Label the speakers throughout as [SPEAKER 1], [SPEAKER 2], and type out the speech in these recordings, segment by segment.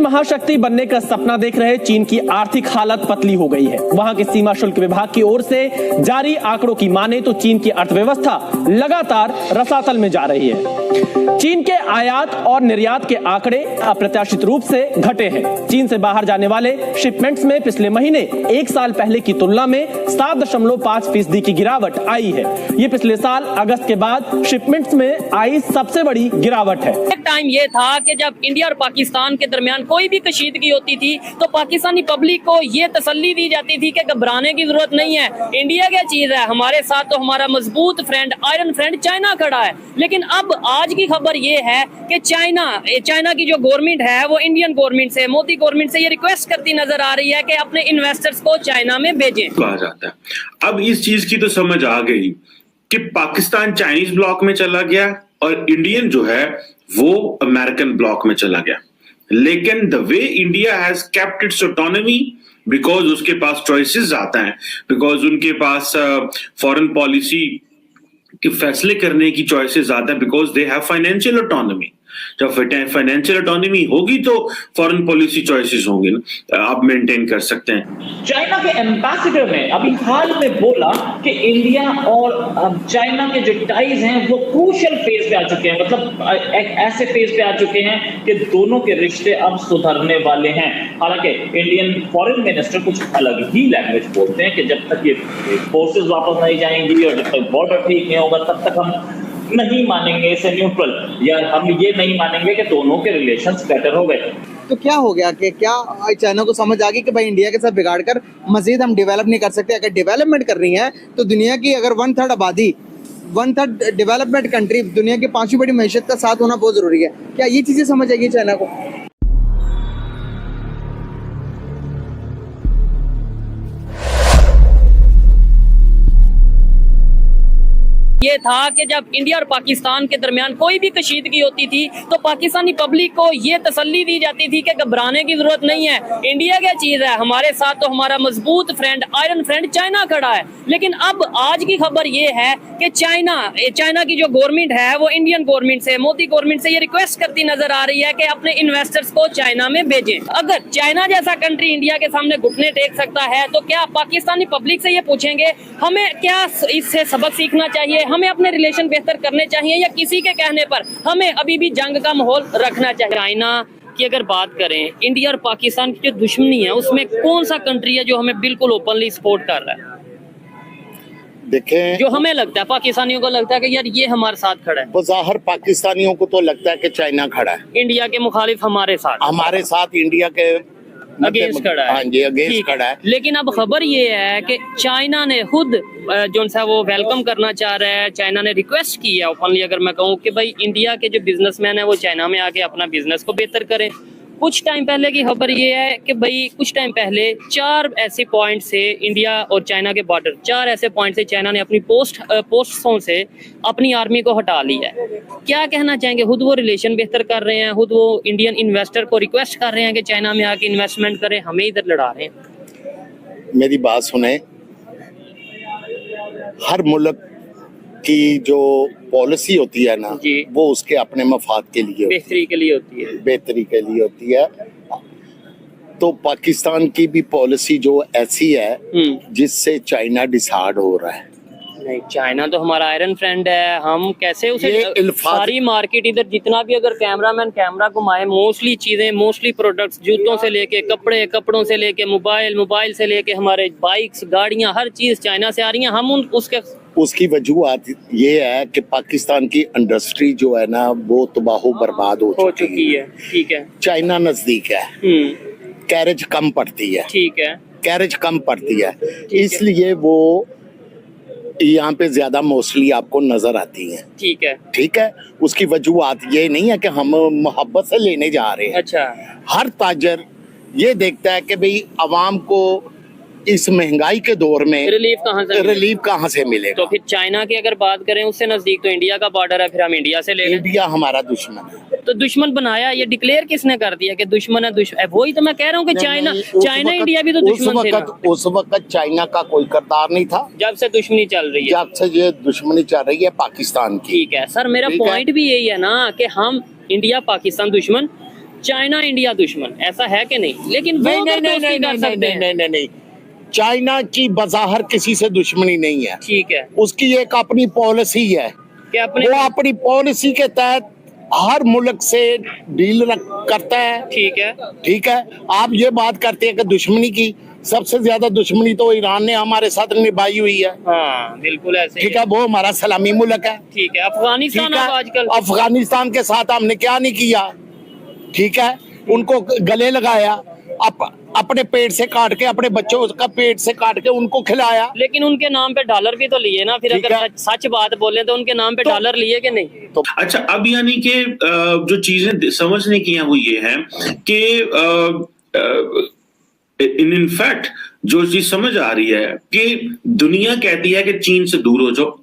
[SPEAKER 1] महाशक्ति बनने का सपना देख रहे चीन की आर्थिक हालत पतली हो गई है। वहां के सीमा शुल्क विभाग की ओर से जारी आंकड़ों की माने तो चीन की अर्थव्यवस्था लगातार रसातल में जा रही है। चीन के आयात और निर्यात के आंकड़े अप्रत्याशित रूप से घटे हैं। चीन से बाहर जाने वाले शिपमेंट्स में पिछले महीने एक साल पहले की तुलना में 7.5% की गिरावट आई है। ये पिछले साल अगस्त के बाद शिपमेंट्स में आई सबसे बड़ी गिरावट है।
[SPEAKER 2] एक टाइम ये था कि जब इंडिया और पाकिस्तान के दरमियान कोई भी कशीदगी होती थी तो पाकिस्तानी पब्लिक को ये तसल्ली दी जाती थी कि घबराने की जरूरत नहीं है, इंडिया क्या चीज है, हमारे साथ तो हमारा मजबूत फ्रेंड, आयरन फ्रेंड चाइना खड़ा है। लेकिन अब आज की खबर ये है कि चाइना की जो गवर्नमेंट है वो इंडियन गवर्नमेंट से, मोदी गवर्नमेंट से ये रिक्वेस्ट करती नजर आ रही है कि अपने इन्वेस्टर्स को चाइना में भेजें।
[SPEAKER 3] कहा जाता है अब इस चीज की तो समझ आ गई कि पाकिस्तान चाइनीज ब्लॉक में चला गया और इंडियन जो है वो अमेरिकन ब्लॉक में चला गया। लेकिन the way India has kept it's autonomy, because उसके पास चॉइसेस आता है, बिकॉज उनके पास फॉरेन पॉलिसी के फैसले करने की चॉइसेस आता है, because they have financial autonomy. जब फाइनेंशियल ऑटोनॉमी होगी तो फॉरेन पॉलिसी चॉइसेस होंगे ना, आप मेंटेन कर सकते हैं।
[SPEAKER 4] चाइना के एम्बेसडर ने अभी हाल में बोला कि इंडिया और चाइना के जो टाइज हैं वो क्रूशियल फेज पे आ चुके हैं, मतलब एक ऐसे फेज पे आ चुके हैं कि दोनों के रिश्ते अब सुधरने वाले हैं। हालांकि इंडियन फॉरेन मिनिस्टर कुछ अलग ही लैंग्वेज बोलते हैं कि जब तक ये फोर्सेस वापस नहीं जाएंगी और जब तक बॉर्डर ठीक नहीं होगा तब तक हम नहीं मानेंगे इसे न्यूट्रल, या हम ये नहीं मानेंगे कि दोनों के रिलेशंस बेटर हो गए।
[SPEAKER 5] तो क्या हो गया कि क्या चाइना को समझ आ गई कि भाई इंडिया के साथ बिगाड़ कर मजीद हम डेवलप नहीं कर सकते। अगर डेवलपमेंट कर रही है तो दुनिया की अगर 1/3 आबादी, 1/3 डेवलपमेंट कंट्री, दुनिया की 5वीं बड़ी मैशत का साथ होना बहुत जरूरी है। क्या ये चीजें समझ आएगी चाइना को?
[SPEAKER 2] ये था कि जब इंडिया और पाकिस्तान के दरमियान कोई भी कशीदगी होती थी तो पाकिस्तानी पब्लिक को ये तसल्ली दी जाती थी कि घबराने की जरूरत नहीं है, इंडिया क्या चीज है, हमारे साथ तो हमारा मजबूत फ्रेंड, आयरन फ्रेंड चाइना खड़ा है। लेकिन अब आज की खबर ये है कि चाइना की जो गवर्नमेंट है वो इंडियन गवर्नमेंट से, मोदी गवर्नमेंट से ये रिक्वेस्ट करती नजर आ रही है कि अपने इन्वेस्टर्स को चाइना में भेजें। अगर चाइना जैसा कंट्री इंडिया के सामने घुटने टेक सकता है तो क्या पाकिस्तानी पब्लिक से ये पूछेंगे हमें क्या इससे सबक सीखना चाहिए, हमें अपने रिलेशन बेहतर करने चाहिए, या किसी के कहने पर हमें अभी भी जंग का माहौल रखना चाहिए? चाइना की अगर बात करें, इंडिया और पाकिस्तान की जो दुश्मनी है उसमें कौन सा कंट्री है जो हमें बिल्कुल ओपनली सपोर्ट कर रहा है?
[SPEAKER 6] देखें,
[SPEAKER 2] जो हमें लगता है, पाकिस्तानियों को लगता है कि यार ये हमारे साथ खड़ा है।
[SPEAKER 6] बज़ाहिर पाकिस्तानियों को तो लगता है कि चाइना खड़ा है,
[SPEAKER 2] इंडिया के मुखालिफ हमारे साथ
[SPEAKER 6] इंडिया के
[SPEAKER 2] अगेंस्ट खड़ा है।
[SPEAKER 6] हाँ जी, अगेंस्ट खड़ा है।
[SPEAKER 2] लेकिन अब खबर ये है कि चाइना ने खुद जो सा वो वेलकम करना चाह रहा है, चाइना ने रिक्वेस्ट की है ओपनली, अगर मैं कहूँ कि भाई इंडिया के जो बिजनेसमैन है वो चाइना में आके अपना बिजनेस को बेहतर करें। कुछ टाइम पहले की खबर ये है कि भाई कुछ टाइम पहले 4 ऐसे पॉइंट से इंडिया और चाइना के बॉर्डर, 4 ऐसे पॉइंट से चाइना ने अपनी पोस्टों से अपनी आर्मी को हटा लिया है। क्या कहना चाहेंगे? खुद वो रिलेशन बेहतर कर रहे हैं, खुद वो इंडियन इन्वेस्टर को रिक्वेस्ट कर रहे हैं कि चाइना में आके इन्वेस्टमेंट करें, हमें इधर लड़ा रहे हैं।
[SPEAKER 6] मेरी बात सुने, हर मुल्क की जो पॉलिसी होती है ना वो उसके अपने मफाद के लिए,
[SPEAKER 2] बेहतरी के लिए होती है।
[SPEAKER 6] तो पाकिस्तान की भी पॉलिसी जो ऐसी है जिससे चाइना डिसहार्ड हो रहा है।
[SPEAKER 2] नहीं, चाइना तो हमारा आयरन फ्रेंड है, हम कैसे उसे सारी मार्केट इधर जितना भी अगर कैमरामैन कैमरा घुमाए, मोस्टली चीजें, मोस्टली प्रोडक्ट्स, जूतों से लेके कपड़े, कपड़ों से लेके मोबाइल से लेके हमारे बाइक्स, गाड़ियां, हर चीज चाइना से आ रही है। हम
[SPEAKER 6] उसकी वजूहत ये है कि पाकिस्तान की इंडस्ट्री जो है ना वो तबाह बर्बाद हो चुकी है।
[SPEAKER 2] ठीक है,
[SPEAKER 6] चाइना नजदीक है, कैरेज कम पड़ती है,
[SPEAKER 2] ठीक है,
[SPEAKER 6] कैरेज कम पड़ती है, इसलिए वो यहाँ पे ज्यादा मोस्टली आपको नजर आती हैं। ठीक है, उसकी वजूहत ये नहीं है कि हम मोहब्बत से लेने जा रहे हैं।
[SPEAKER 2] अच्छा,
[SPEAKER 6] हर ताजर ये देखता है कि भाई अवाम को इस महंगाई के दौर में रिलीफ कहाँ से मिलेगा।
[SPEAKER 2] तो फिर चाइना की अगर बात करें, उससे नजदीक तो इंडिया का बॉर्डर है, फिर हम इंडिया से ले लें।
[SPEAKER 6] इंडिया हमारा दुश्मन है।
[SPEAKER 2] तो दुश्मन बनाया, ये डिक्लेयर किसने कर दिया कि दुश्मन है? वही तो मैं कह रहा हूँ कि चाइना इंडिया भी तो दुश्मन थे ना।
[SPEAKER 6] उस वक्त चाइना का कोई किरदार नहीं था।
[SPEAKER 2] जब से दुश्मनी चल रही है,
[SPEAKER 6] जब से ये दुश्मनी चल रही है पाकिस्तान की।
[SPEAKER 2] ठीक है सर, मेरा पॉइंट भी यही है ना कि हम इंडिया पाकिस्तान दुश्मन, चाइना इंडिया दुश्मन, ऐसा है कि नहीं? लेकिन वो
[SPEAKER 6] नहीं
[SPEAKER 2] तो दोस्ती कर सकते हैं।
[SPEAKER 6] नहीं, चाइना की बज़ाहिर किसी से दुश्मनी नहीं है।
[SPEAKER 2] ठीक है,
[SPEAKER 6] उसकी एक अपनी पॉलिसी है,
[SPEAKER 2] कि अपने
[SPEAKER 6] वो अपनी पॉलिसी के तहत हर मुल्क से डील करता है। ठीक है। आप ये बात करते हैं कि दुश्मनी की, सबसे ज्यादा दुश्मनी तो ईरान ने हमारे साथ निभाई हुई है।
[SPEAKER 2] हाँ बिल्कुल ऐसे ही
[SPEAKER 6] ठीक है, वो हमारा सलामी मुल्क है।
[SPEAKER 2] ठीक है, अफगानिस्तान
[SPEAKER 6] ठीक है,
[SPEAKER 2] अब आजकल
[SPEAKER 6] अफगानिस्तान के साथ हमने क्या नहीं किया। ठीक है, उनको गले लगाया, अपने पेट से काट के, अपने बच्चों का पेट से काट के उनको खिलाया।
[SPEAKER 2] लेकिन उनके नाम पे डॉलर भी तो लिए ना, फिर अगर सच बात बोले तो उनके नाम पे डॉलर लिए कि नहीं?
[SPEAKER 6] तो
[SPEAKER 3] अच्छा, अब यानी कि जो चीजें समझने की हैं वो ये है कि इन फैक्ट जो चीज समझ आ रही है कि दुनिया कहती है कि चीन से दूर हो जाओ,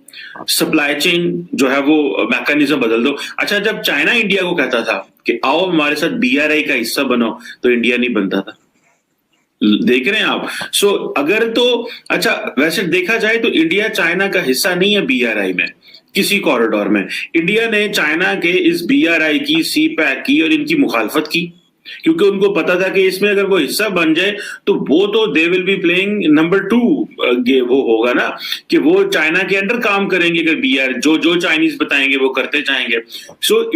[SPEAKER 3] सप्लाई चेन जो है वो मैकेनिज्म बदल दो। अच्छा, जब चाइना इंडिया को कहता था कि आओ हमारे साथ BRI का हिस्सा बनो, तो इंडिया नहीं बनता था। देख रहे हैं आप? अगर तो अच्छा, वैसे देखा जाए तो इंडिया चाइना का हिस्सा नहीं है BRI में किसी कॉरिडोर में। इंडिया ने चाइना के इस BRI की, CPEC की और इनकी मुखालफत की, क्योंकि उनको पता था कि इसमें अगर वो हिस्सा बन जाए तो वो तो they will be playing number 2 वो होगा ना, कि वो चाइना के अंडर काम करेंगे। अगर BRI जो चाइनीज बताएंगे वो करते जाएंगे।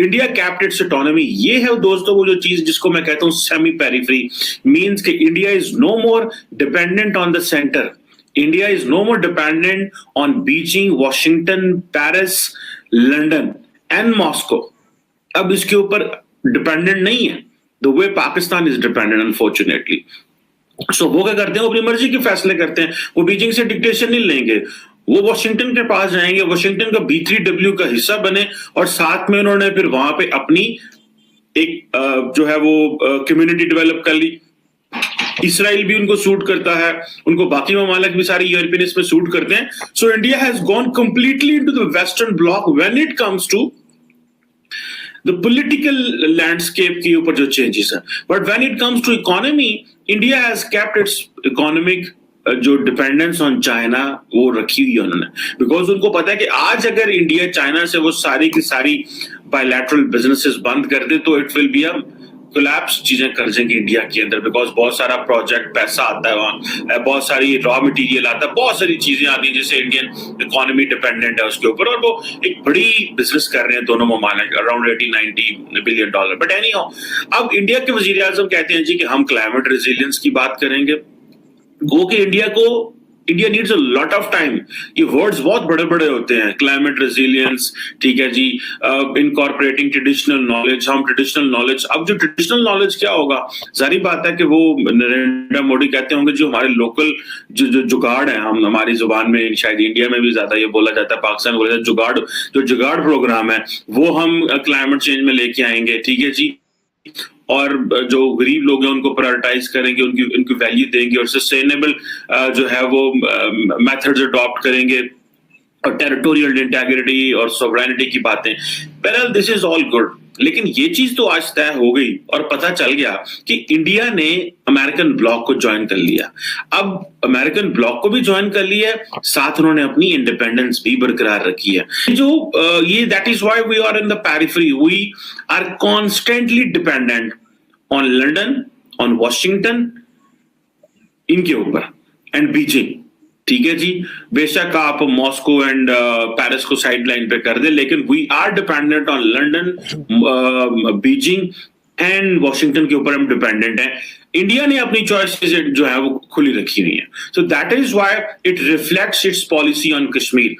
[SPEAKER 3] India kept it's autonomy. ये है दोस्तों वो जो चीज जिसको मैं कहता हूं सेमी पेरिफेरी, मींस कि India is no more dependent on the centre. India is no more dependent on Beijing, Washington, Paris, London and Moscow. अब इसके ऊपर डिपेंडेंट नहीं है the way Pakistan is dependent, unfortunately. वो क्या करते हैं? वो अपनी मर्जी के फैसले करते हैं। वो बीजिंग से डिक्टेशन नहीं लेंगे, वो वॉशिंगटन के पास जाएंगे, वॉशिंगटन का B3W का हिस्सा बने, और साथ में उन्होंने फिर वहां पे अपनी एक जो है वो कम्युनिटी डेवलप कर ली। इसराइल भी उनको सूट करता है, उनको बाकी ममालिक भी सारे यूरोपियन इसमें सूट करते हैं। So India has gone completely into the western bloc when it comes to the political landscape के ऊपर जो changes है। But when it comes to economy, India has kept its economic जो डिपेंडेंस ऑन चाइना वो रखी हुई है उन्होंने, बिकॉज उनको पता है कि आज अगर इंडिया चाइना से वो सारी की सारी बायलैटरल बिजनेसेस बंद कर दे तो it will be a collapse, चीजें कर जाएंगी इंडिया के अंदर, बिकॉज बहुत सारा प्रोजेक्ट पैसा आता है वहां, बहुत सारी रॉ मटेरियल आता है, बहुत सारी चीजें आती हैं जिससे इंडियन इकोनॉमी डिपेंडेंट है उसके ऊपर, और वो एक बड़ी बिजनेस कर रहे हैं दोनों ममालिक, around $80-90 billion. But any how, अब इंडिया के वजीर आजम कहते हैं जी कि हम क्लाइमेट रेजिलियंस की बात करेंगे। गो कि India needs a lot of time. ये वर्ड्स बहुत बड़े बड़े होते हैं, क्लाइमेट रेजिलियंस, ठीक है जी, इनकॉर्पोरेटिंग ट्रेडिशनल नॉलेज। हम ट्रेडिशनल नॉलेज, अब जो ट्रेडिशनल नॉलेज क्या होगा, जारी बात है कि वो नरेंद्र मोदी कहते होंगे जो हमारे लोकल जो जुगाड़ है, हम हमारी जुबान में शायद इंडिया में भी ज्यादा ये बोला जाता है, पाकिस्तान में बोला जाता है जुगाड़, जो जुगाड़ प्रोग्राम है वो हम क्लाइमेट चेंज में लेके आएंगे, ठीक है जी, और जो गरीब लोग हैं उनको प्रायोरिटाइज करेंगे, उनकी वैल्यू देंगे, और सस्टेनेबल जो है वो मेथड्स अडॉप्ट करेंगे, और टेरिटोरियल इंटीग्रिटी और सोवरेनिटी की बातें। बहरहाल दिस इज ऑल गुड, लेकिन ये चीज तो आज तय हो गई और पता चल गया कि इंडिया ने अमेरिकन ब्लॉक को ज्वाइन कर लिया। अब अमेरिकन ब्लॉक को भी ज्वाइन कर लिया है, साथ उन्होंने अपनी इंडिपेंडेंस भी बरकरार रखी है। जो ये that is why we are in the periphery, we are constantly dependent on London, on Washington, इनके ऊपर, एंड बीजिंग। ठीक है जी, बेशक आप मॉस्को एंड पेरिस को साइड लाइन पे कर दे, लेकिन we are dependent on London, Beijing and Washington के ऊपर हम डिपेंडेंट हैं। इंडिया ने अपनी चॉइसेस जो है वो खुली रखी हुई है। So that is why it reflects it's policy on Kashmir.